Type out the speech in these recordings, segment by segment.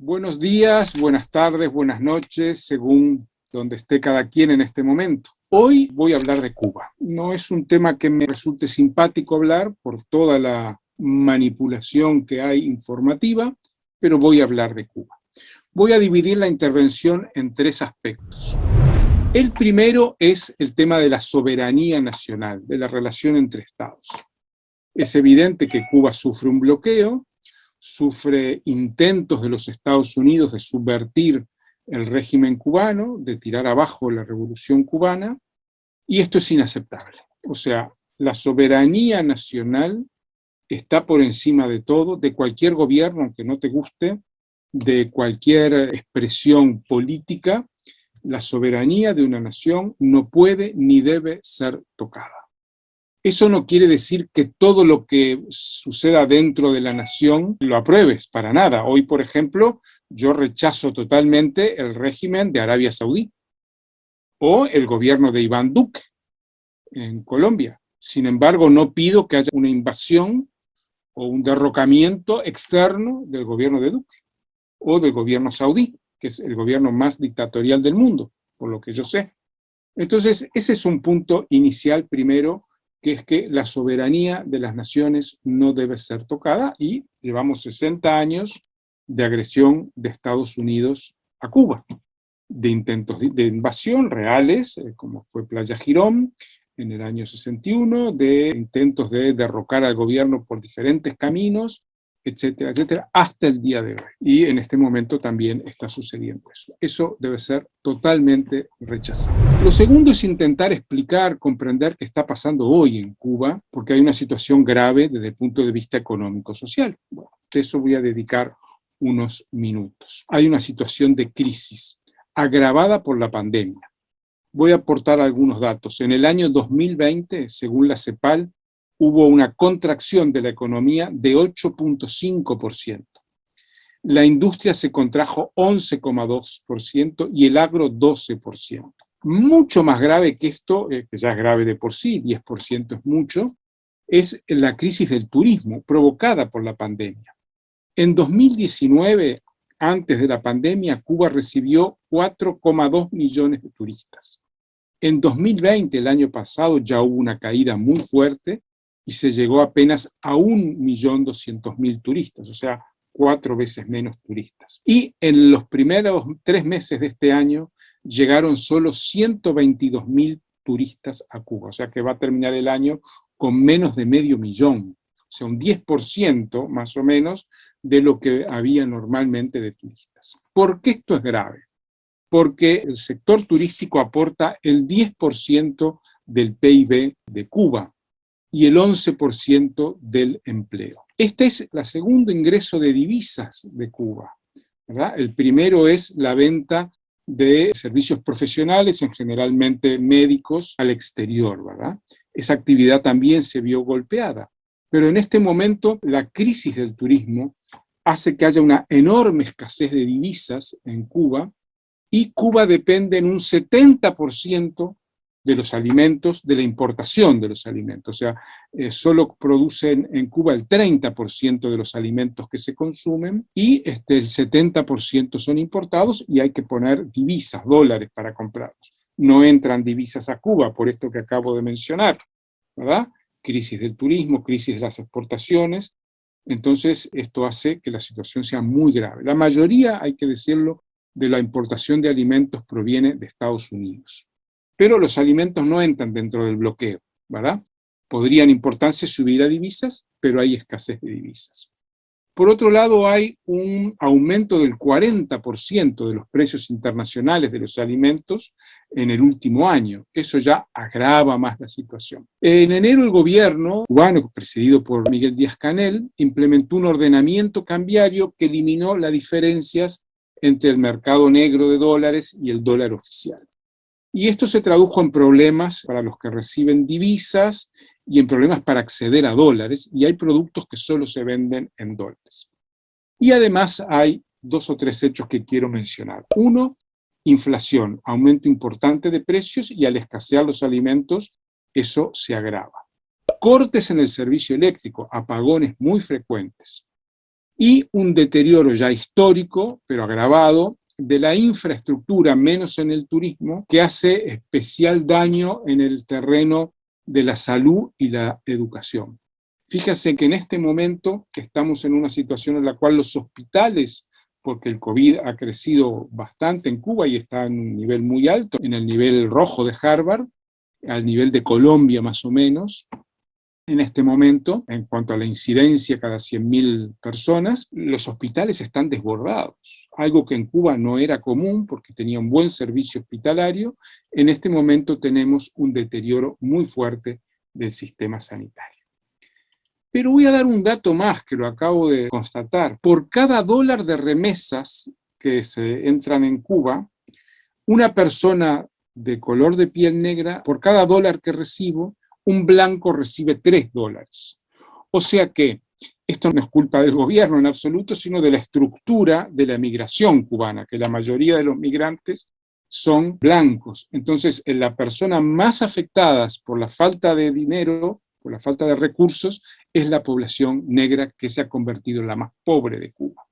Buenos días, buenas tardes, buenas noches, según donde esté cada quien en este momento. Hoy voy a hablar de Cuba. No es un tema que me resulte simpático hablar por toda la manipulación que hay informativa, pero voy a hablar de Cuba. Voy a dividir la intervención en tres aspectos. El primero es el tema de la soberanía nacional, de la relación entre estados. Es evidente que Cuba sufre un bloqueo, sufre intentos de los Estados Unidos de subvertir el régimen cubano, de tirar abajo la revolución cubana, y esto es inaceptable. O sea, la soberanía nacional está por encima de todo, de cualquier gobierno, aunque no te guste, de cualquier expresión política. La soberanía de una nación no puede ni debe ser tocada. Eso no quiere decir que todo lo que suceda dentro de la nación lo apruebes, para nada. Hoy, por ejemplo, yo rechazo totalmente el régimen de Arabia Saudí o el gobierno de Iván Duque en Colombia. Sin embargo, no pido que haya una invasión o un derrocamiento externo del gobierno de Duque o del gobierno saudí, que es el gobierno más dictatorial del mundo, por lo que yo sé. Entonces, ese es un punto inicial primero, que es que la soberanía de las naciones no debe ser tocada, y llevamos 60 años de agresión de Estados Unidos a Cuba, de intentos de invasión reales, como fue Playa Girón en el año 61, de intentos de derrocar al gobierno por diferentes caminos, etcétera, etcétera, hasta el día de hoy. Y en este momento también está sucediendo eso. Eso debe ser totalmente rechazado. Lo segundo es intentar explicar, comprender qué está pasando hoy en Cuba, porque hay una situación grave desde el punto de vista económico-social. Bueno, de eso voy a dedicar unos minutos. Hay una situación de crisis agravada por la pandemia. Voy a aportar algunos datos. En el año 2020, según la CEPAL, hubo una contracción de la economía de 8.5%. La industria se contrajo 11,2% y el agro 12%. Mucho más grave que esto, que ya es grave de por sí, 10% es mucho, es la crisis del turismo provocada por la pandemia. En 2019, antes de la pandemia, Cuba recibió 4,2 millones de turistas. En 2020, el año pasado, ya hubo una caída muy fuerte y se llegó apenas a 1.200.000 turistas, o sea, 4 veces menos turistas. Y en los primeros 3 meses de este año llegaron solo 122.000 turistas a Cuba, o sea que va a terminar el año con menos de 500.000, o sea, un 10% más o menos de lo que había normalmente de turistas. ¿Por qué esto es grave? Porque el sector turístico aporta el 10% del PIB de Cuba y el 11% del empleo. Este es el segundo ingreso de divisas de Cuba, ¿verdad? El primero es la venta de servicios profesionales, generalmente médicos, al exterior, ¿verdad? Esa actividad también se vio golpeada. Pero en este momento la crisis del turismo hace que haya una enorme escasez de divisas en Cuba, y Cuba depende en un 70% de los alimentos, de la importación de los alimentos. O sea, solo producen en Cuba el 30% de los alimentos que se consumen y el 70% son importados, y hay que poner divisas, dólares, para comprarlos. No entran divisas a Cuba, por esto que acabo de mencionar, ¿verdad? Crisis del turismo, crisis de las exportaciones. Entonces, esto hace que la situación sea muy grave. La mayoría, hay que decirlo, de la importación de alimentos proviene de Estados Unidos. Pero los alimentos no entran dentro del bloqueo, ¿verdad? Podrían importarse si hubiera divisas, pero hay escasez de divisas. Por otro lado, hay un aumento del 40% de los precios internacionales de los alimentos en el último año. Eso ya agrava más la situación. En enero, el gobierno cubano, presidido por Miguel Díaz-Canel, implementó un ordenamiento cambiario que eliminó las diferencias entre el mercado negro de dólares y el dólar oficial. Y esto se tradujo en problemas para los que reciben divisas y en problemas para acceder a dólares, y hay productos que solo se venden en dólares. Y además hay 2 o 3 hechos que quiero mencionar. Uno, inflación, aumento importante de precios, y al escasear los alimentos, eso se agrava. Cortes en el servicio eléctrico, apagones muy frecuentes. y un deterioro ya histórico, pero agravado, de la infraestructura, menos en el turismo, que hace especial daño en el terreno de la salud y la educación. Fíjense que en este momento estamos en una situación en la cual los hospitales, porque el COVID ha crecido bastante en Cuba y está en un nivel muy alto, en el nivel rojo de Harvard, al nivel de Colombia más o menos, en este momento, en cuanto a la incidencia cada 100.000 personas, los hospitales están desbordados, algo que en Cuba no era común porque tenía un buen servicio hospitalario. En este momento tenemos un deterioro muy fuerte del sistema sanitario. Pero voy a dar un dato más que lo acabo de constatar. Por cada dólar de remesas que se entran en Cuba, una persona de color de piel negra, por cada dólar que recibo, un blanco recibe $3. O sea que esto no es culpa del gobierno en absoluto, sino de la estructura de la migración cubana, que la mayoría de los migrantes son blancos. Entonces, las personas más afectadas por la falta de dinero, por la falta de recursos, es la población negra, que se ha convertido en la más pobre de Cuba.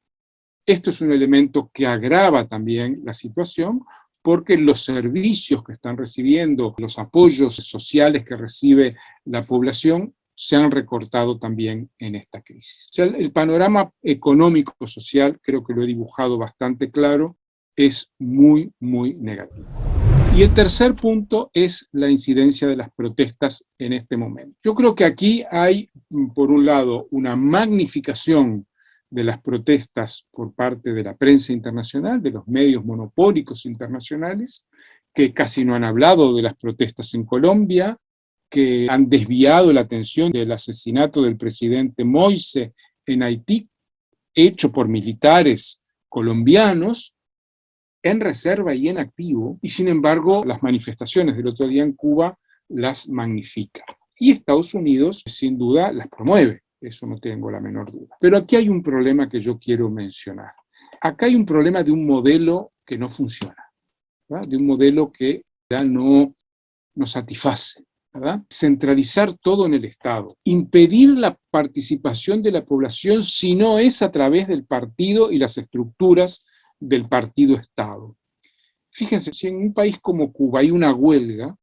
Esto es un elemento que agrava también la situación, porque los servicios que están recibiendo, los apoyos sociales que recibe la población, se han recortado también en esta crisis. O sea, el panorama económico-social, creo que lo he dibujado bastante claro, es muy, muy negativo. Y el tercer punto es la incidencia de las protestas en este momento. Yo creo que aquí hay, por un lado, una magnificación de las protestas por parte de la prensa internacional, de los medios monopólicos internacionales, que casi no han hablado de las protestas en Colombia, que han desviado la atención del asesinato del presidente Moise en Haití, hecho por militares colombianos, en reserva y en activo, y sin embargo las manifestaciones del otro día en Cuba las magnifican. Y Estados Unidos, sin duda, las promueve. Eso no tengo la menor duda. Pero aquí hay un problema que yo quiero mencionar. Acá hay un problema de un modelo que no funciona, ¿verdad? De un modelo que ya no satisface, ¿verdad? Centralizar todo en el Estado, impedir la participación de la población si no es a través del partido y las estructuras del partido-Estado. Fíjense, si en un país como Cuba hay una huelga,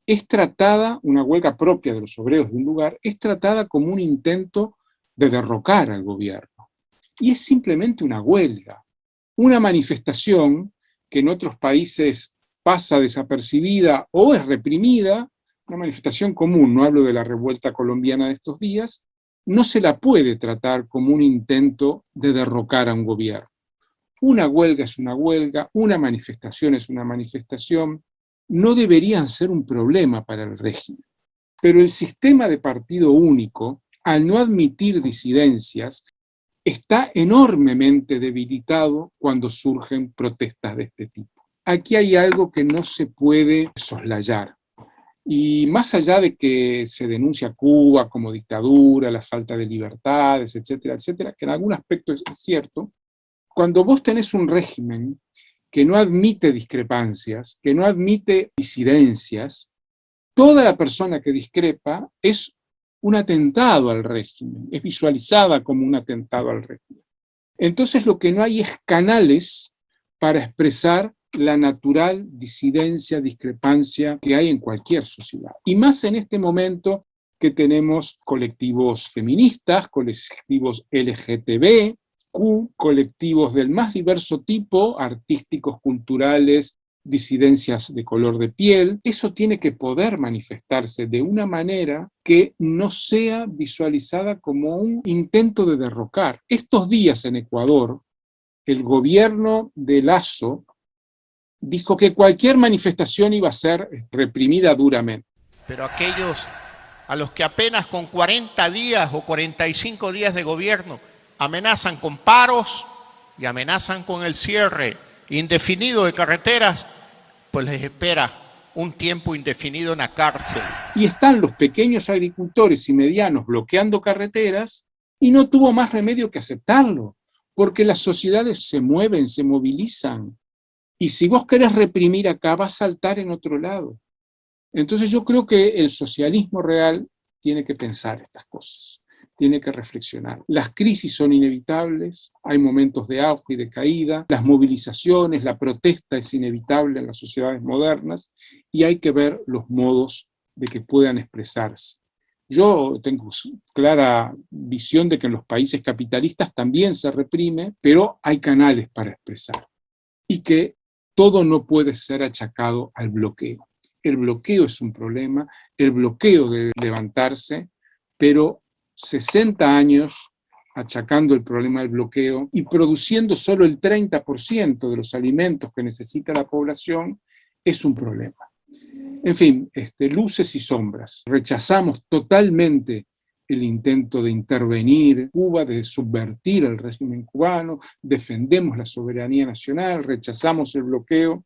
es tratada, una huelga propia de los obreros de un lugar, es tratada como un intento de derrocar al gobierno. Y es simplemente una huelga, una manifestación que en otros países pasa desapercibida o es reprimida, una manifestación común, no hablo de la revuelta colombiana de estos días, no se la puede tratar como un intento de derrocar a un gobierno. Una huelga es una huelga, una manifestación es una manifestación, no deberían ser un problema para el régimen. Pero el sistema de partido único, al no admitir disidencias, está enormemente debilitado cuando surgen protestas de este tipo. Aquí hay algo que no se puede soslayar. Y más allá de que se denuncia a Cuba como dictadura, la falta de libertades, etcétera, etcétera, que en algún aspecto es cierto, cuando vos tenés un régimen que no admite discrepancias, que no admite disidencias, toda la persona que discrepa es un atentado al régimen, es visualizada como un atentado al régimen. Entonces lo que no hay es canales para expresar la natural disidencia, discrepancia que hay en cualquier sociedad. Y más en este momento que tenemos colectivos feministas, colectivos LGTB, colectivos del más diverso tipo, artísticos, culturales, disidencias de color de piel. Eso tiene que poder manifestarse de una manera que no sea visualizada como un intento de derrocar. Estos días en Ecuador, el gobierno de Lasso dijo que cualquier manifestación iba a ser reprimida duramente. Pero aquellos a los que apenas con 40 días o 45 días de gobierno amenazan con paros y amenazan con el cierre indefinido de carreteras, pues les espera un tiempo indefinido en la cárcel. Y están los pequeños agricultores y medianos bloqueando carreteras y no tuvo más remedio que aceptarlo, porque las sociedades se mueven, se movilizan. Y si vos querés reprimir acá, va a saltar en otro lado. Entonces yo creo que el socialismo real tiene que pensar estas cosas. tiene que reflexionar. Las crisis son inevitables, hay momentos de auge y de caída, las movilizaciones, la protesta es inevitable en las sociedades modernas y hay que ver los modos de que puedan expresarse. Yo tengo clara visión de que en los países capitalistas también se reprime, pero hay canales para expresar y que todo no puede ser achacado al bloqueo. El bloqueo es un problema, el bloqueo debe levantarse, pero 60 años achacando el problema del bloqueo y produciendo solo el 30% de los alimentos que necesita la población es un problema. En fin, luces y sombras. Rechazamos totalmente el intento de intervenir en Cuba, de subvertir el régimen cubano, defendemos la soberanía nacional, rechazamos el bloqueo,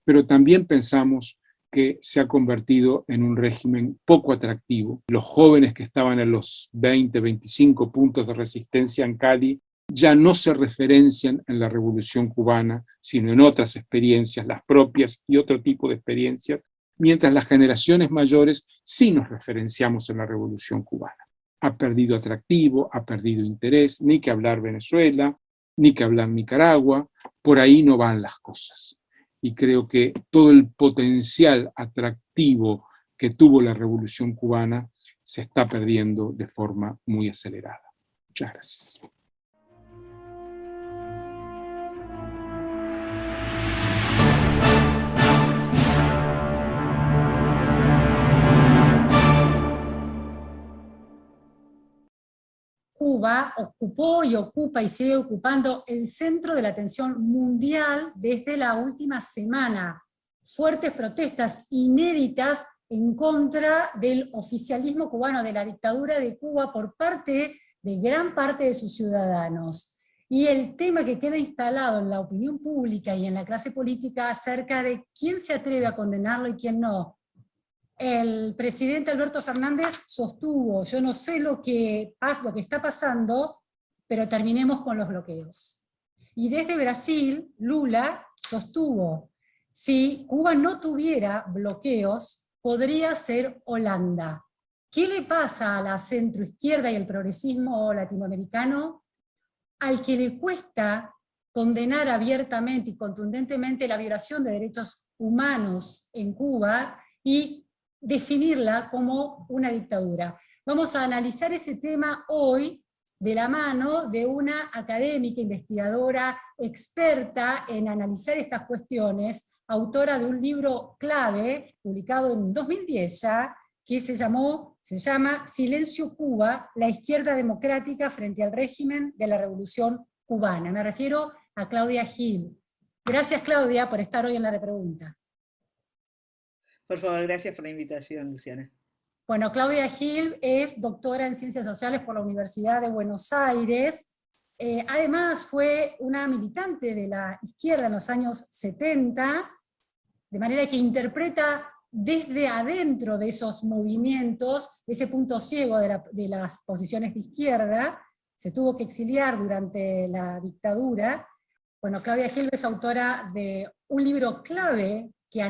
pero también pensamos que se ha convertido en un régimen poco atractivo. Los jóvenes que estaban en los 20, 25 puntos de resistencia en Cali ya no se referencian en la Revolución Cubana, sino en otras experiencias, las propias y otro tipo de experiencias, mientras las generaciones mayores sí nos referenciamos en la Revolución Cubana. Ha perdido atractivo, ha perdido interés, ni que hablar Venezuela, ni que hablar Nicaragua, por ahí no van las cosas. Y creo que todo el potencial atractivo que tuvo la Revolución Cubana se está perdiendo de forma muy acelerada. Muchas gracias. Cuba ocupó y ocupa y sigue ocupando el centro de la atención mundial desde la última semana. Fuertes protestas inéditas en contra del oficialismo cubano, de la dictadura de Cuba por parte de gran parte de sus ciudadanos. Y el tema que queda instalado en la opinión pública y en la clase política acerca de quién se atreve a condenarlo y quién no. El presidente Alberto Fernández sostuvo, yo no sé lo que está pasando, pero terminemos con los bloqueos. Y desde Brasil, Lula sostuvo, si Cuba no tuviera bloqueos, podría ser Holanda. ¿Qué le pasa a la centroizquierda y el progresismo latinoamericano? Al que le cuesta condenar abiertamente y contundentemente la violación de derechos humanos en Cuba y definirla como una dictadura. Vamos a analizar ese tema hoy de la mano de una académica, investigadora, experta en analizar estas cuestiones, autora de un libro clave, publicado en 2010 ya, que se llama Silencio Cuba, la izquierda democrática frente al régimen de la Revolución Cubana. Me refiero a Claudia Gil. Gracias, Claudia, por estar hoy en la repregunta. Por favor, gracias por la invitación, Luciana. Bueno, Claudia Gil es doctora en Ciencias Sociales por la Universidad de Buenos Aires. Además fue una militante de la izquierda en los años 70, de manera que interpreta desde adentro de esos movimientos ese punto ciego de las posiciones de izquierda. Se tuvo que exiliar durante la dictadura. Bueno, Claudia Gil es autora de un libro clave que ya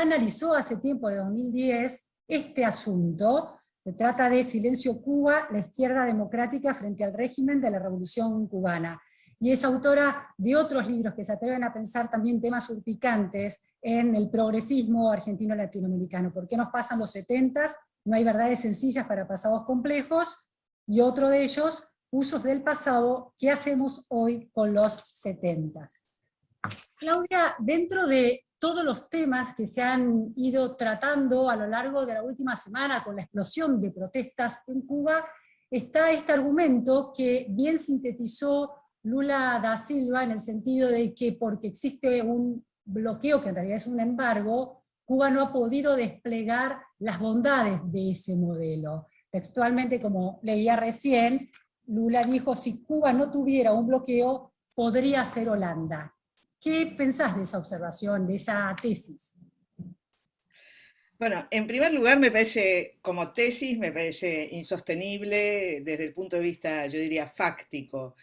analizó hace tiempo, de 2010, este asunto. Se trata de Silencio Cuba, la izquierda democrática frente al régimen de la Revolución Cubana. Y es autora de otros libros que se atreven a pensar también temas urticantes en el progresismo argentino-latinoamericano. ¿Por qué nos pasan los 70s? No hay verdades sencillas para pasados complejos. Y otro de ellos, usos del pasado, ¿qué hacemos hoy con los 70s? Claudia, dentro de todos los temas que se han ido tratando a lo largo de la última semana con la explosión de protestas en Cuba, está este argumento que bien sintetizó Lula da Silva en el sentido de que porque existe un bloqueo, que en realidad es un embargo, Cuba no ha podido desplegar las bondades de ese modelo. Textualmente, como leía recién, Lula dijo, si Cuba no tuviera un bloqueo, podría ser Holanda. ¿Qué pensás de esa observación, de esa tesis? Bueno, en primer lugar me parece, como tesis, me parece insostenible desde el punto de vista, yo diría, fáctico.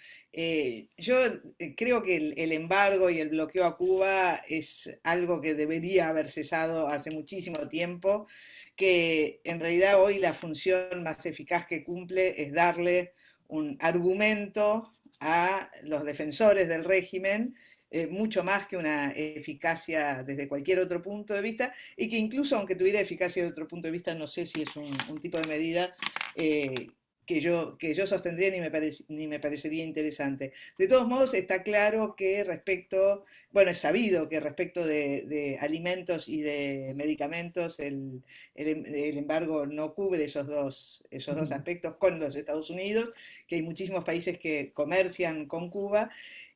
Yo creo que el embargo y el bloqueo a Cuba es algo que debería haber cesado hace muchísimo tiempo, que en realidad hoy la función más eficaz que cumple es darle un argumento a los defensores del régimen, mucho más que una eficacia desde cualquier otro punto de vista, y que incluso aunque tuviera eficacia de otro punto de vista, no sé si es un tipo de medida que yo sostendría ni me parecería interesante. De todos modos, está claro que respecto, bueno, es sabido que respecto de alimentos y de medicamentos, el embargo no cubre esos dos aspectos con los Estados Unidos, que hay muchísimos países que comercian con Cuba,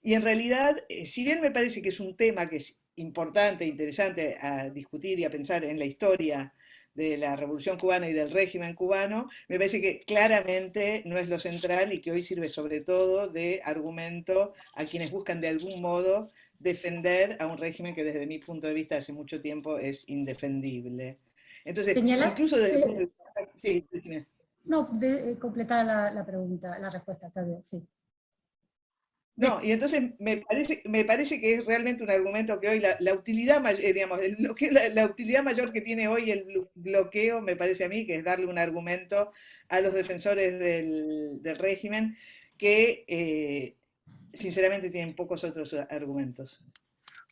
y en realidad, si bien me parece que es un tema que es importante, interesante a discutir y a pensar en la historia de la Revolución Cubana y del régimen cubano, me parece que claramente no es lo central y que hoy sirve sobre todo de argumento a quienes buscan de algún modo defender a un régimen que desde mi punto de vista hace mucho tiempo es indefendible. Entonces, Señala, incluso desde el punto de vista... Sí, decime. no, completar la pregunta, la respuesta, está bien, sí. No, y entonces me parece que es realmente un argumento que hoy la utilidad, digamos, la utilidad mayor que tiene hoy el bloqueo, me parece a mí, que es darle un argumento a los defensores del régimen que sinceramente tienen pocos otros argumentos.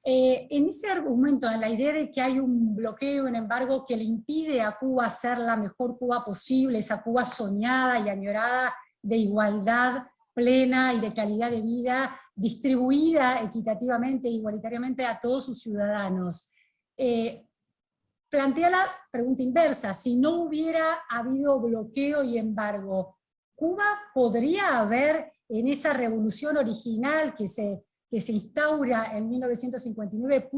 En ese argumento, en la idea de que hay un bloqueo, un embargo que le impide a Cuba ser la mejor Cuba posible, esa Cuba soñada y añorada de igualdad plena y de calidad de vida, distribuida equitativamente e igualitariamente a todos sus ciudadanos. Plantea la pregunta inversa: si no hubiera habido bloqueo y embargo, ¿Cuba podría haber, en esa revolución original que se instaura en 1959,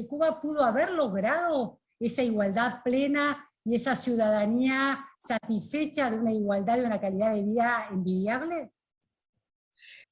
Cuba pudo haber logrado esa igualdad plena y esa ciudadanía satisfecha de una igualdad y una calidad de vida envidiable?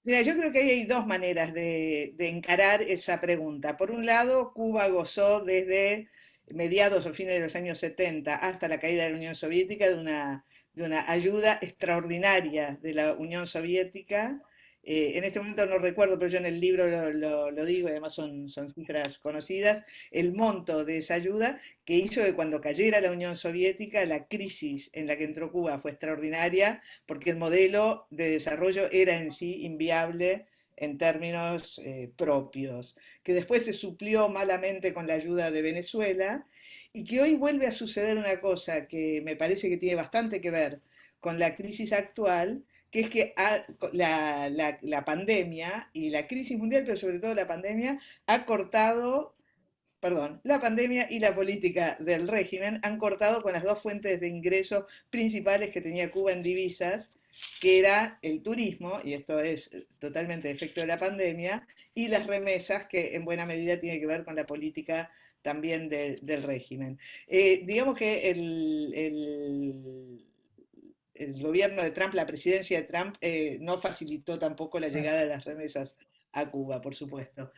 Mira, yo creo que ahí hay dos maneras de encarar esa pregunta. Por un lado, Cuba gozó desde mediados o fines de los años 70 hasta la caída de la Unión Soviética de una ayuda extraordinaria de la Unión Soviética. En este momento no recuerdo, pero yo en el libro lo digo, y además son cifras conocidas, el monto de esa ayuda que hizo que cuando cayera la Unión Soviética, la crisis en la que entró Cuba fue extraordinaria, porque el modelo de desarrollo era en sí inviable en términos propios, que después se suplió malamente con la ayuda de Venezuela, y que hoy vuelve a suceder una cosa que me parece que tiene bastante que ver con la crisis actual, que es que la pandemia y la crisis mundial, pero sobre todo la pandemia, ha cortado, perdón, la pandemia y la política del régimen han cortado con las dos fuentes de ingresos principales que tenía Cuba en divisas, que era el turismo, y esto es totalmente efecto de la pandemia, y las remesas, que en buena medida tiene que ver con la política también del régimen. Digamos que el gobierno de Trump, la presidencia de Trump, no facilitó tampoco la llegada de las remesas a Cuba, por supuesto.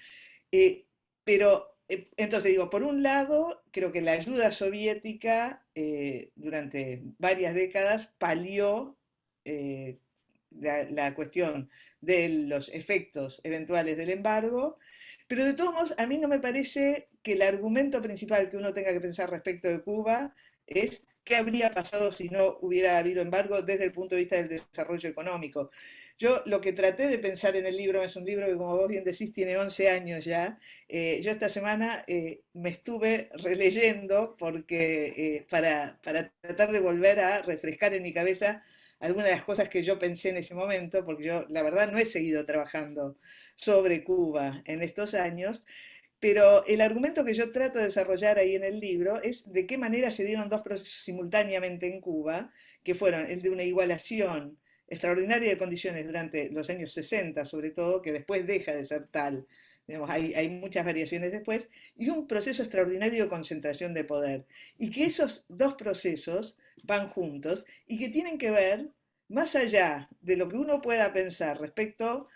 Pero entonces digo, por un lado, creo que la ayuda soviética durante varias décadas palió la cuestión de los efectos eventuales del embargo, pero de todos modos, a mí no me parece que el argumento principal que uno tenga que pensar respecto de Cuba es qué habría pasado si no hubiera habido embargo desde el punto de vista del desarrollo económico. Yo lo que traté de pensar en el libro, es un libro que como vos bien decís tiene 11 años ya, yo esta semana me estuve releyendo porque, para tratar de volver a refrescar en mi cabeza algunas de las cosas que yo pensé en ese momento, porque yo la verdad no he seguido trabajando sobre Cuba en estos años, pero el argumento que yo trato de desarrollar ahí en el libro es de qué manera se dieron dos procesos simultáneamente en Cuba, que fueron el de una igualación extraordinaria de condiciones durante los años 60, sobre todo, que después deja de ser tal. Digamos, hay muchas variaciones después, y un proceso extraordinario de concentración de poder. Y que esos dos procesos van juntos y que tienen que ver, más allá de lo que uno pueda pensar respecto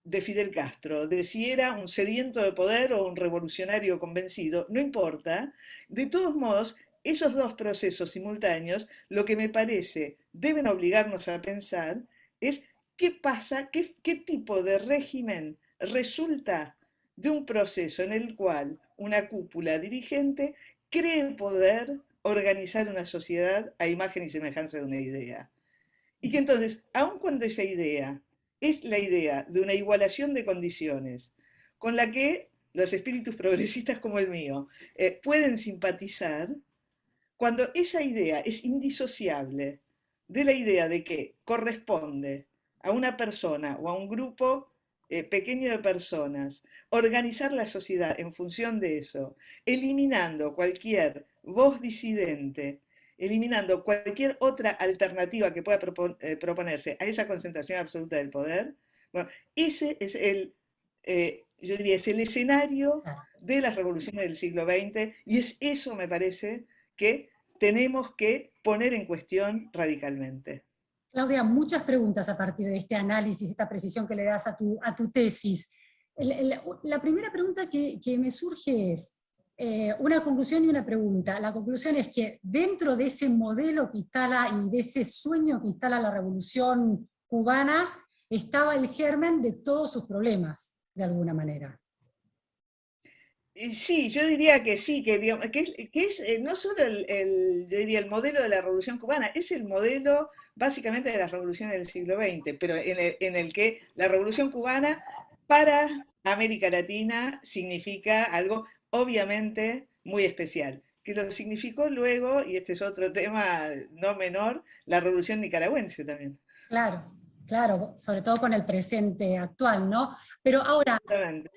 de Fidel Castro, de si era un sediento de poder o un revolucionario convencido, no importa. De todos modos, esos dos procesos simultáneos, lo que me parece deben obligarnos a pensar es qué pasa, qué tipo de régimen resulta de un proceso en el cual una cúpula dirigente cree poder organizar una sociedad a imagen y semejanza de una idea. Y que entonces, aun cuando esa idea es la idea de una igualación de condiciones, con la que los espíritus progresistas como el mío pueden simpatizar, cuando esa idea es indisociable de la idea de que corresponde a una persona o a un grupo pequeño de personas organizar la sociedad en función de eso, eliminando cualquier voz disidente, eliminando cualquier otra alternativa que pueda proponerse a esa concentración absoluta del poder, bueno, ese es yo diría, es el escenario de las revoluciones del siglo XX y es eso, me parece, que tenemos que poner en cuestión radicalmente. Claudia, muchas preguntas a partir de este análisis, esta precisión que le das a tu tesis. La primera pregunta que me surge es una conclusión y una pregunta. La conclusión es que dentro de ese modelo que instala y de ese sueño que instala la Revolución Cubana, estaba el germen de todos sus problemas, de alguna manera. Sí, yo diría que sí, digamos, que es no solo yo diría el modelo de la Revolución Cubana, es el modelo básicamente de las revoluciones del siglo XX, pero en el que la Revolución Cubana para América Latina significa algo obviamente muy especial, que lo significó luego, y este es otro tema no menor, la Revolución Nicaragüense también. Claro, claro, sobre todo con el presente actual, ¿no? Pero ahora, Exactamente.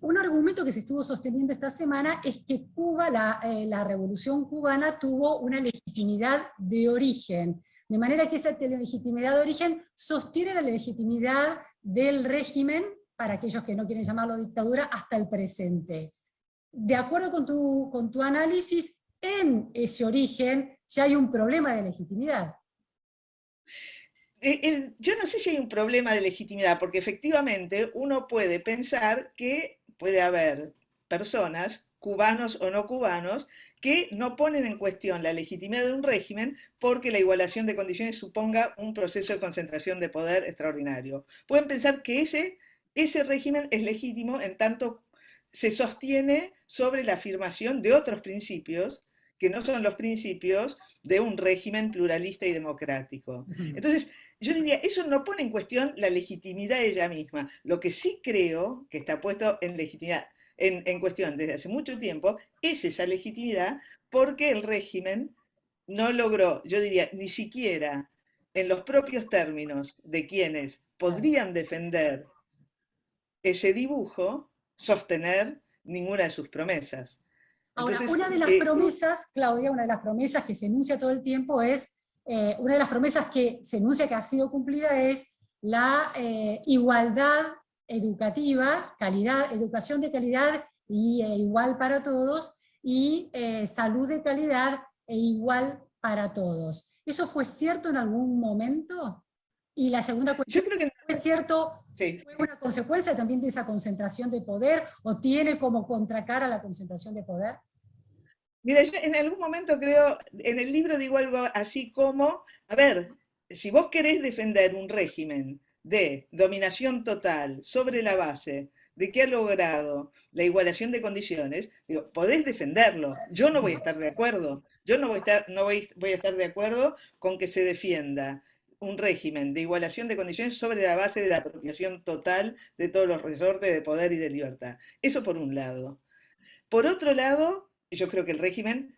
un argumento que se estuvo sosteniendo esta semana es que Cuba, la Revolución Cubana, tuvo una legitimidad de origen, de manera que esa legitimidad de origen sostiene la legitimidad del régimen, para aquellos que no quieren llamarlo dictadura, hasta el presente. De acuerdo con tu análisis, en ese origen ya hay un problema de legitimidad. Yo no sé si hay un problema de legitimidad, porque efectivamente uno puede pensar que puede haber personas, cubanos o no cubanos, que no ponen en cuestión la legitimidad de un régimen porque la igualación de condiciones suponga un proceso de concentración de poder extraordinario. Pueden pensar que ese régimen es legítimo en tanto se sostiene sobre la afirmación de otros principios que no son los principios de un régimen pluralista y democrático. Entonces, yo diría, eso no pone en cuestión la legitimidad de ella misma. Lo que sí creo que está puesto en legitimidad, en cuestión desde hace mucho tiempo, es esa legitimidad porque el régimen no logró, yo diría, ni siquiera en los propios términos de quienes podrían defender ese dibujo, sostener ninguna de sus promesas. Ahora, Entonces, una de las promesas, Claudia, una de las promesas que se enuncia todo el tiempo es, una de las promesas que se enuncia que ha sido cumplida es la igualdad educativa, calidad, educación de calidad y igual para todos, y salud de calidad e igual para todos. ¿Eso fue cierto en algún momento? Y la segunda cuestión, yo creo que ¿fue cierto? sí. ¿Fue una consecuencia también de esa concentración de poder o tiene como contracara la concentración de poder? Mira, yo en algún momento creo, en el libro digo algo así como, a ver, si vos querés defender un régimen de dominación total sobre la base de que ha logrado la igualación de condiciones, digo, podés defenderlo. Yo no voy a estar de acuerdo. Yo no voy a estar, no voy a estar de acuerdo con que se defienda un régimen de igualación de condiciones sobre la base de la apropiación total de todos los resortes de poder y de libertad. Eso por un lado. Por otro lado, yo creo que el régimen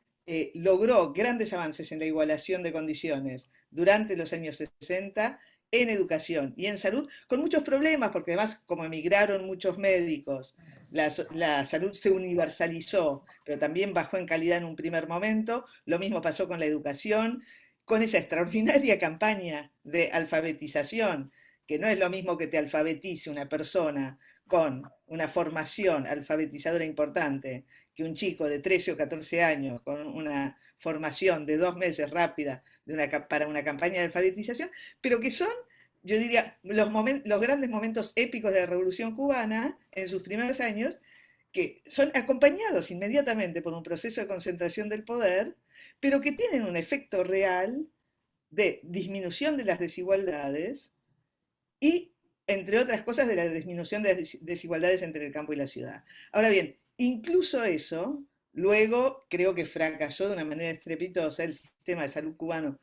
logró grandes avances en la igualación de condiciones durante los años 60 en educación y en salud, con muchos problemas, porque además, como emigraron muchos médicos, la salud se universalizó, pero también bajó en calidad en un primer momento. Lo mismo pasó con la educación, con esa extraordinaria campaña de alfabetización, que no es lo mismo que te alfabetice una persona con una formación alfabetizadora importante que un chico de 13 o 14 años con una formación de 2 meses rápida para una campaña de alfabetización, pero que son, yo diría, los grandes momentos épicos de la Revolución Cubana en sus primeros años, que son acompañados inmediatamente por un proceso de concentración del poder, pero que tienen un efecto real de disminución de las desigualdades y, entre otras cosas, de la disminución de las desigualdades entre el campo y la ciudad. Ahora bien, incluso eso, luego creo que fracasó de una manera estrepitosa el sistema de salud cubano.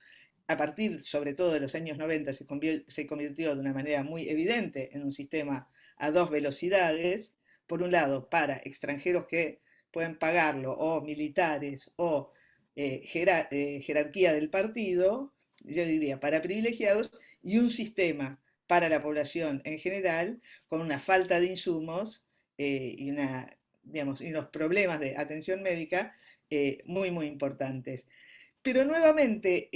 A partir, sobre todo, de los años 90, se convirtió de una manera muy evidente en un sistema a dos velocidades. Por un lado, para extranjeros que pueden pagarlo, o militares, o jerarquía del partido, yo diría, para privilegiados, y un sistema para la población en general, con una falta de insumos y, digamos, y unos problemas de atención médica muy, muy importantes. Pero nuevamente,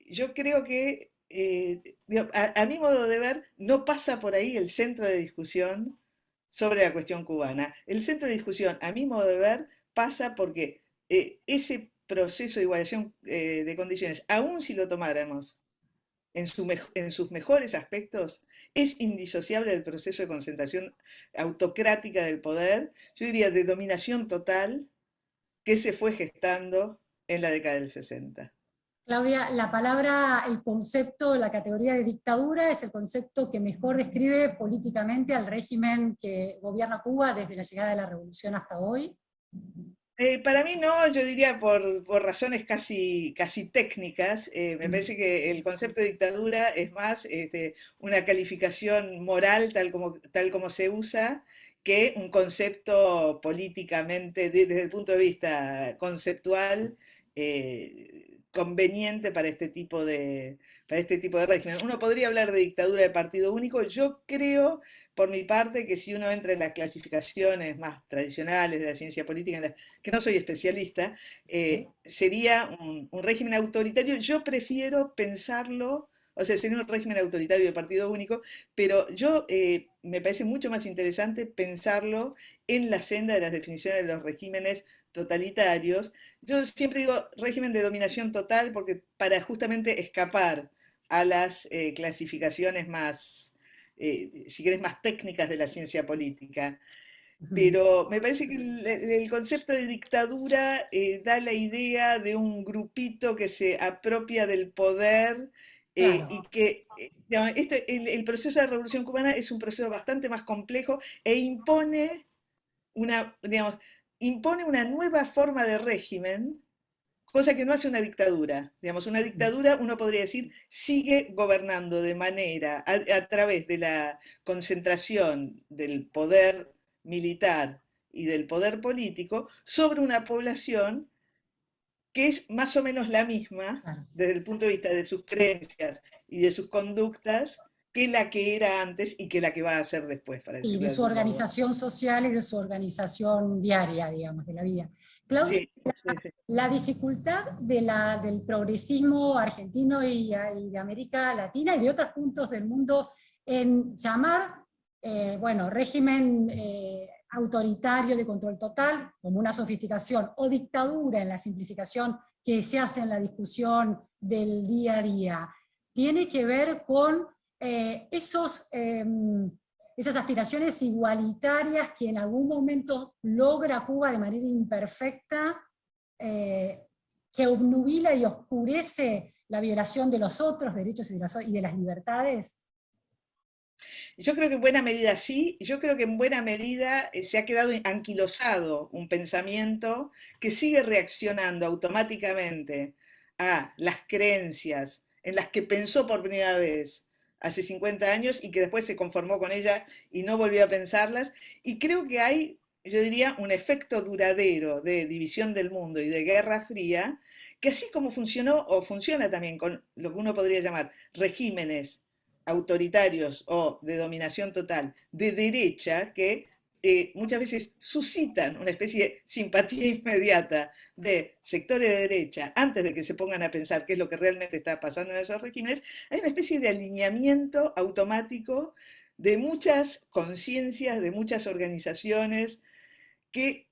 yo creo que, a mi modo de ver, no pasa por ahí el centro de discusión sobre la cuestión cubana. El centro de discusión, a mi modo de ver, pasa porque ese proceso de igualación de condiciones, aun si lo tomáramos en sus mejores aspectos, es indisociable del proceso de concentración autocrática del poder, yo diría de dominación total, que se fue gestando en la década del 60. Claudia, la palabra, el concepto, la categoría de dictadura es el concepto que mejor describe políticamente al régimen que gobierna Cuba desde la llegada de la revolución hasta hoy. Para mí no, yo diría por razones casi técnicas. Me parece que el concepto de dictadura es más una calificación moral tal como se usa que un concepto políticamente, desde el punto de vista conceptual, conveniente para este tipo de régimen. Uno podría hablar de dictadura de partido único. Yo creo, por mi parte, que si uno entra en las clasificaciones más tradicionales de la ciencia política, que no soy especialista, sería un régimen autoritario. Yo prefiero pensarlo, o sea, sería un régimen autoritario de partido único, pero yo me parece mucho más interesante pensarlo en la senda de las definiciones de los regímenes totalitarios. Yo siempre digo régimen de dominación total porque para justamente escapar a las clasificaciones más, si querés, más técnicas de la ciencia política. Pero me parece que el concepto de dictadura da la idea de un grupito que se apropia del poder y Claro. que digamos, el proceso de la Revolución Cubana es un proceso bastante más complejo e digamos, impone una nueva forma de régimen, cosa que no hace una dictadura. Digamos, una dictadura, uno podría decir, sigue gobernando de manera, a través de la concentración del poder militar y del poder político sobre una población que es más o menos la misma Claro. desde el punto de vista de sus creencias y de sus conductas que la que era antes y que la que va a ser después, para Y decirlo de de su algún modo. organización social y de su organización diaria, digamos, de la vida. Claudia, Sí, sí, sí. la dificultad del progresismo argentino y de América Latina y de otros puntos del mundo en llamar, bueno, régimen autoritario de control total como una sofisticación o dictadura en la simplificación que se hace en la discusión del día a día, tiene que ver con esas aspiraciones igualitarias que en algún momento logra Cuba de manera imperfecta, que obnubila y oscurece la violación de los otros derechos y de las libertades? Yo creo que en buena medida sí, yo creo que en buena medida se ha quedado anquilosado un pensamiento que sigue reaccionando automáticamente a las creencias en las que pensó por primera vez hace 50 años y que después se conformó con ellas y no volvió a pensarlas. Y creo que hay, yo diría, un efecto duradero de división del mundo y de Guerra Fría, que así como funcionó o funciona también con lo que uno podría llamar regímenes autoritarios o de dominación total de derecha que muchas veces suscitan una especie de simpatía inmediata de sectores de derecha antes de que se pongan a pensar qué es lo que realmente está pasando en esos regímenes, hay una especie de alineamiento automático de muchas conciencias, de muchas organizaciones que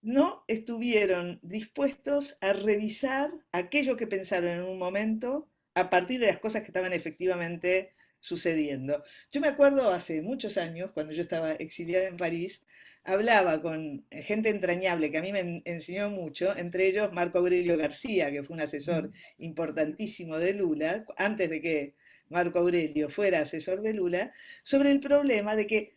no estuvieron dispuestos a revisar aquello que pensaron en un momento a partir de las cosas que estaban efectivamente sucediendo. Yo me acuerdo hace muchos años, cuando yo estaba exiliada en París, hablaba con gente entrañable que a mí me enseñó mucho, entre ellos Marco Aurelio García, que fue un asesor importantísimo de Lula, antes de que Marco Aurelio fuera asesor de Lula, sobre el problema de que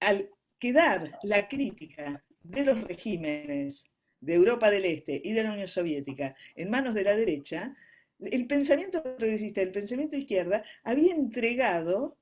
al quedar la crítica de los regímenes de Europa del Este y de la Unión Soviética en manos de la derecha, el pensamiento progresista, el pensamiento de izquierda, había entregado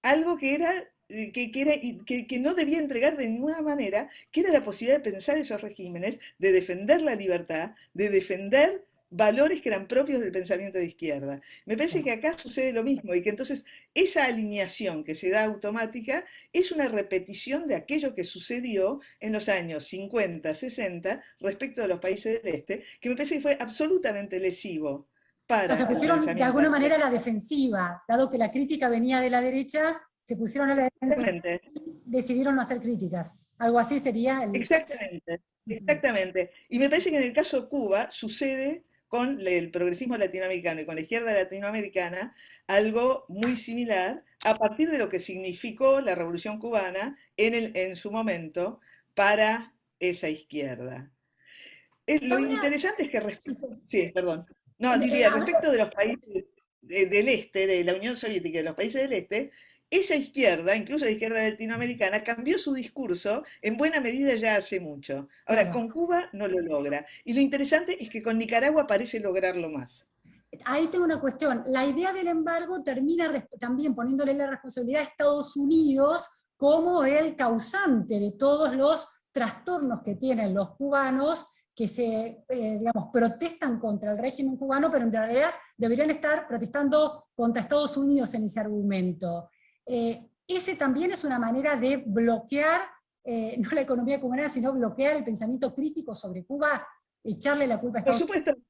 algo que era que no debía entregar de ninguna manera, que era la posibilidad de pensar esos regímenes, de defender la libertad, de defender valores que eran propios del pensamiento de izquierda. Me parece que acá sucede lo mismo y que entonces esa alineación que se da automática es una repetición de aquello que sucedió en los años 50, 60 respecto de los países del este, que me parece que fue absolutamente lesivo O para se el pusieron de pensamiento alguna manera a actual. la defensiva, dado que la crítica venía de la derecha, se pusieron a la defensiva Exactamente. y decidieron no hacer críticas. Algo así sería el... Exactamente, exactamente. Y me parece que en el caso de Cuba sucede con el progresismo latinoamericano y con la izquierda latinoamericana algo muy similar a partir de lo que significó la Revolución Cubana en su momento para esa izquierda. Lo Claudia, interesante es que sí, sí, perdón. No, diría, habla- respecto de los países del este, de la Unión Soviética y de los países del este, esa izquierda, incluso la izquierda latinoamericana, cambió su discurso en buena medida ya hace mucho. Ahora, claro. con Cuba no lo logra. Y lo interesante es que con Nicaragua parece lograrlo más. Ahí tengo una cuestión. La idea del embargo termina también poniéndole la responsabilidad a Estados Unidos como el causante de todos los trastornos que tienen los cubanos que se, digamos, protestan contra el régimen cubano, pero en realidad deberían estar protestando contra Estados Unidos en ese argumento. Ese también es una manera de bloquear, no la economía cubana, sino bloquear el pensamiento crítico sobre Cuba, echarle la culpa a Por Estados Unidos. supuesto,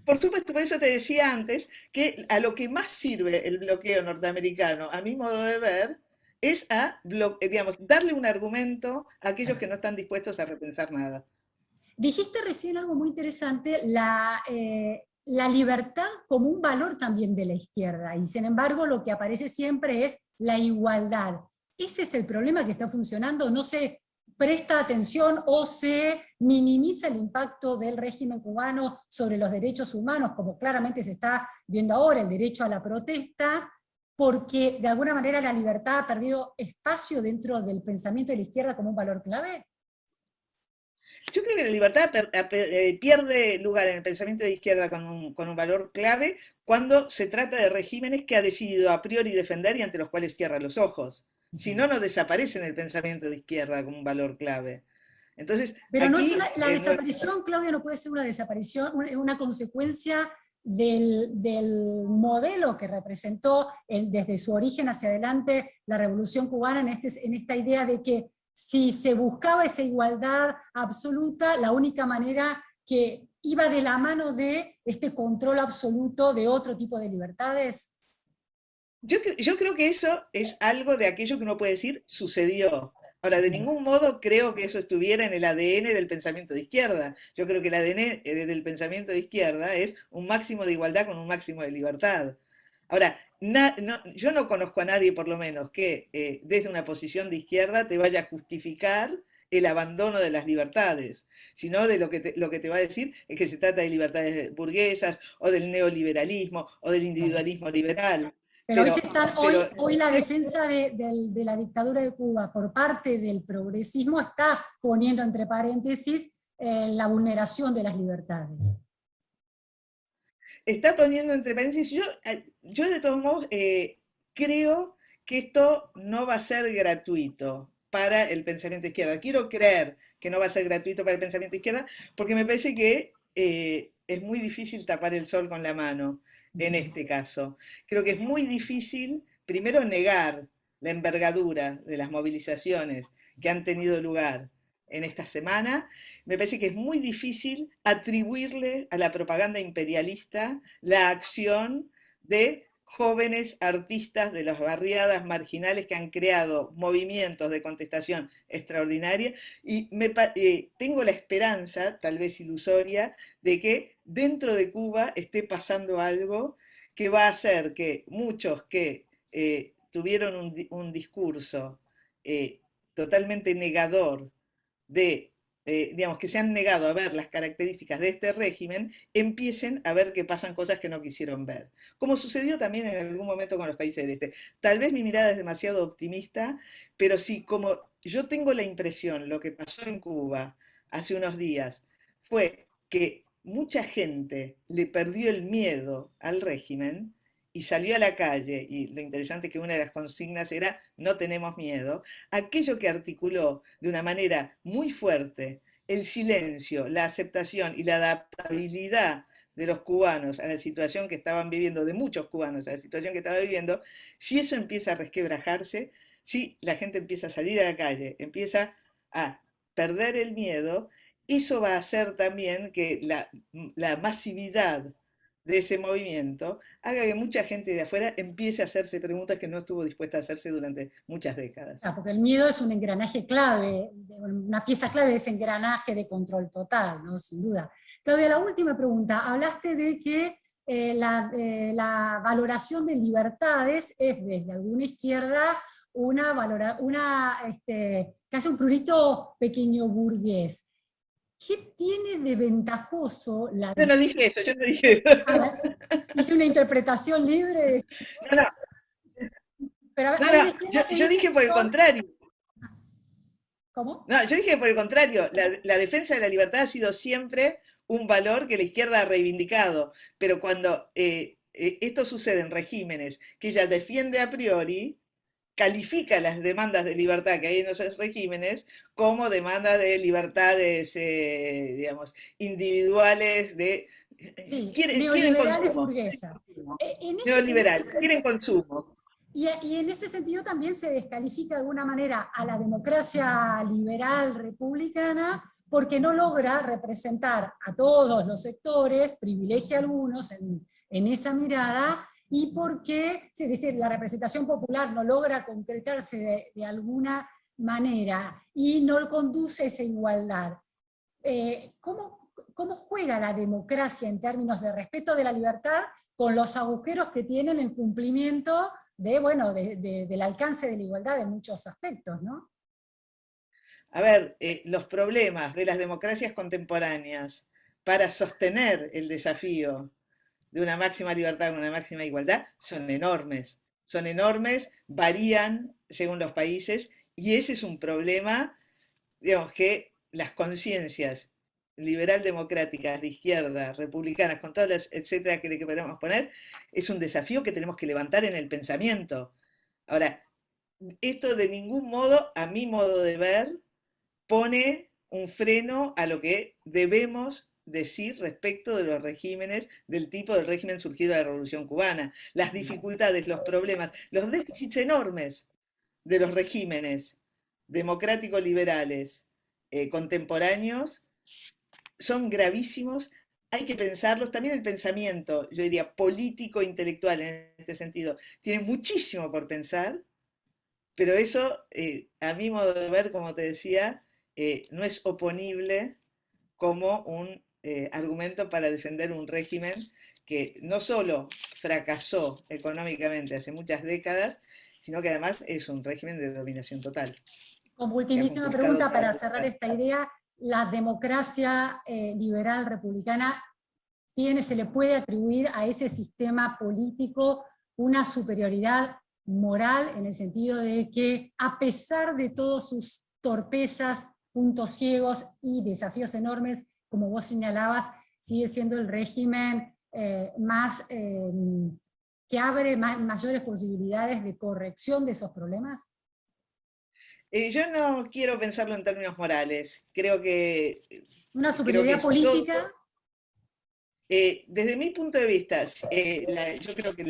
por supuesto, por eso te decía antes que a lo que más sirve el bloqueo norteamericano, a mi modo de ver, es digamos, darle un argumento a aquellos que no están dispuestos a repensar nada. Dijiste recién algo muy interesante, la libertad como un valor también de la izquierda, y sin embargo lo que aparece siempre es la igualdad. Ese es el problema que está funcionando, no se presta atención o se minimiza el impacto del régimen cubano sobre los derechos humanos, como claramente se está viendo ahora, el derecho a la protesta, porque de alguna manera la libertad ha perdido espacio dentro del pensamiento de la izquierda como un valor clave. Yo creo que la libertad pierde lugar en el pensamiento de izquierda con un valor clave cuando se trata de regímenes que ha decidido a priori defender y ante los cuales cierra los ojos. Si no, no desaparece en el pensamiento de izquierda como un valor clave. Entonces, Pero no es aquí, la desaparición, Claudia, no puede ser una desaparición, una consecuencia del modelo que representó desde su origen hacia adelante la Revolución Cubana en esta idea de que si se buscaba esa igualdad absoluta, la única manera que iba de la mano de este control absoluto de otro tipo de libertades. yo creo que eso es algo de aquello que uno puede decir sucedió. Ahora, de ningún modo creo que eso estuviera en el ADN del pensamiento de izquierda. Yo creo que el ADN del pensamiento de izquierda es un máximo de igualdad con un máximo de libertad. Ahora, yo no conozco a nadie, por lo menos, que desde una posición de izquierda te vaya a justificar el abandono de las libertades, sino de lo que te va a decir es que se trata de libertades burguesas o del neoliberalismo o del individualismo liberal. Pero Pero, hoy la defensa de la dictadura de Cuba por parte del progresismo está poniendo entre paréntesis la vulneración de las libertades. está poniendo entre paréntesis, yo de todos modos creo que esto no va a ser gratuito para el pensamiento izquierda. Quiero creer que no va a ser gratuito para el pensamiento izquierda porque me parece que es muy difícil tapar el sol con la mano en este caso. Creo que es muy difícil, primero, negar la envergadura de las movilizaciones que han tenido lugar en esta semana. Me parece que es muy difícil atribuirle a la propaganda imperialista la acción de jóvenes artistas de las barriadas marginales que han creado movimientos de contestación extraordinaria y tengo la esperanza, tal vez ilusoria, de que dentro de Cuba esté pasando algo que va a hacer que muchos que tuvieron un discurso totalmente negador de, digamos, que se han negado a ver las características de este régimen, empiecen a ver que pasan cosas que no quisieron ver. Como sucedió también en algún momento con los países del este. Tal vez mi mirada es demasiado optimista, pero sí, como yo tengo la impresión, lo que pasó en Cuba hace unos días fue que mucha gente le perdió el miedo al régimen y salió a la calle, y lo interesante es que una de las consignas era no tenemos miedo, aquello que articuló de una manera muy fuerte el silencio, la aceptación y la adaptabilidad de los cubanos a la situación que estaban viviendo, de muchos cubanos a la situación que estaban viviendo, si eso empieza a resquebrajarse, si la gente empieza a salir a la calle, empieza a perder el miedo, eso va a hacer también que la masividad de ese movimiento haga que mucha gente de afuera empiece a hacerse preguntas que no estuvo dispuesta a hacerse durante muchas décadas. Porque el miedo es un engranaje clave, una pieza clave de ese engranaje de control total, ¿no? Sin duda. Claudia, la última pregunta. Hablaste de que la valoración de libertades es desde alguna izquierda casi un prurito pequeño burgués. ¿Qué tiene de ventajoso la... Yo no dije eso, yo no dije eso. Hice una interpretación libre. No, no. Pero Yo dije por el contrario. ¿Cómo? No, yo dije por el contrario, la defensa de la libertad ha sido siempre un valor que la izquierda ha reivindicado, pero cuando esto sucede en regímenes que ella defiende a priori, califica las demandas de libertad que hay en esos regímenes como demandas de libertades, digamos, individuales, sí, quieren neoliberales consumo. burguesas. Neoliberal, quieren consumo. Y en ese sentido también se descalifica de alguna manera a la democracia liberal republicana porque no logra representar a todos los sectores, privilegia a algunos en esa mirada, y porque, es decir, la representación popular no logra concretarse de alguna manera y no conduce a esa igualdad. ¿Cómo juega la democracia en términos de respeto de la libertad con los agujeros que tiene en el cumplimiento del alcance de la igualdad en muchos aspectos, ¿no? A ver, los problemas de las democracias contemporáneas para sostener el desafío de una máxima libertad con una máxima igualdad son enormes, varían según los países, y ese es un problema, digamos, que las conciencias liberal democráticas, de izquierda, republicanas, con todas las etcétera que podemos poner, es un desafío que tenemos que levantar en el pensamiento. Ahora, esto de ningún modo, a mi modo de ver, pone un freno a lo que debemos decir respecto de los regímenes, del tipo de régimen surgido de la Revolución Cubana, las dificultades, los problemas, los déficits enormes de los regímenes democrático-liberales contemporáneos son gravísimos, hay que pensarlos, también el pensamiento, yo diría político-intelectual en este sentido, tiene muchísimo por pensar, pero eso, a mi modo de ver, como te decía, no es oponible como un argumento para defender un régimen que no solo fracasó económicamente hace muchas décadas, sino que además es un régimen de dominación total. Como ultimísima pregunta para cerrar esta idea, ¿la democracia liberal republicana se le puede atribuir a ese sistema político una superioridad moral, en el sentido de que a pesar de todas sus torpezas, puntos ciegos y desafíos enormes, como vos señalabas, sigue siendo el régimen que abre mayores posibilidades de corrección de esos problemas? Yo no quiero pensarlo en términos morales. Creo que... ¿Una superioridad política? Desde mi punto de vista, yo creo que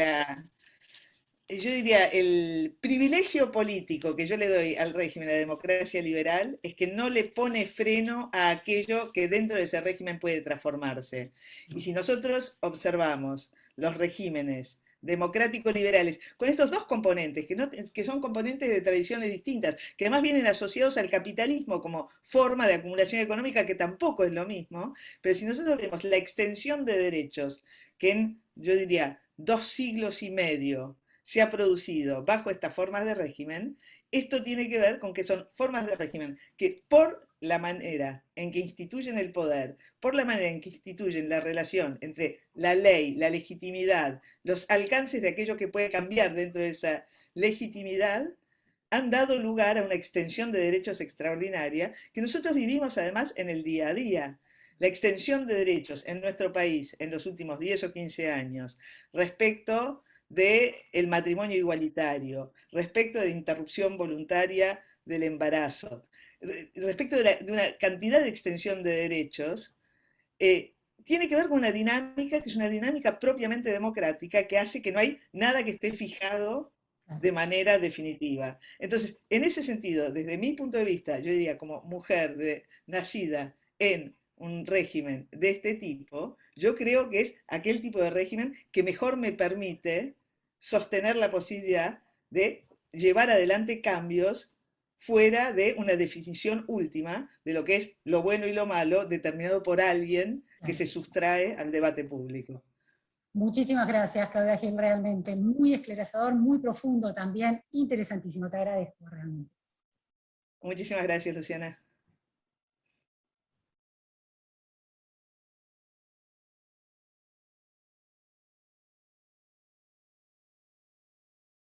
yo diría, el privilegio político que yo le doy al régimen de la democracia liberal es que no le pone freno a aquello que dentro de ese régimen puede transformarse. Y si nosotros observamos los regímenes democráticos liberales, con estos dos componentes, que son componentes de tradiciones distintas, que además vienen asociados al capitalismo como forma de acumulación económica, que tampoco es lo mismo, pero si nosotros vemos la extensión de derechos, que yo diría, 2 siglos y medio se ha producido bajo estas formas de régimen, esto tiene que ver con que son formas de régimen que por la manera en que instituyen el poder, por la manera en que instituyen la relación entre la ley, la legitimidad, los alcances de aquello que puede cambiar dentro de esa legitimidad, han dado lugar a una extensión de derechos extraordinaria que nosotros vivimos además en el día a día. La extensión de derechos en nuestro país en los últimos 10 o 15 años respecto del matrimonio igualitario, respecto de interrupción voluntaria del embarazo, respecto de una cantidad de extensión de derechos, tiene que ver con una dinámica que es una dinámica propiamente democrática que hace que no hay nada que esté fijado de manera definitiva. Entonces, en ese sentido, desde mi punto de vista, yo diría como mujer nacida en un régimen de este tipo, yo creo que es aquel tipo de régimen que mejor me permite sostener la posibilidad de llevar adelante cambios fuera de una definición última de lo que es lo bueno y lo malo determinado por alguien que se sustrae al debate público. Muchísimas gracias, Claudia Gil, realmente. Muy esclarecedor, muy profundo también, interesantísimo, te agradezco realmente. Muchísimas gracias, Luciana.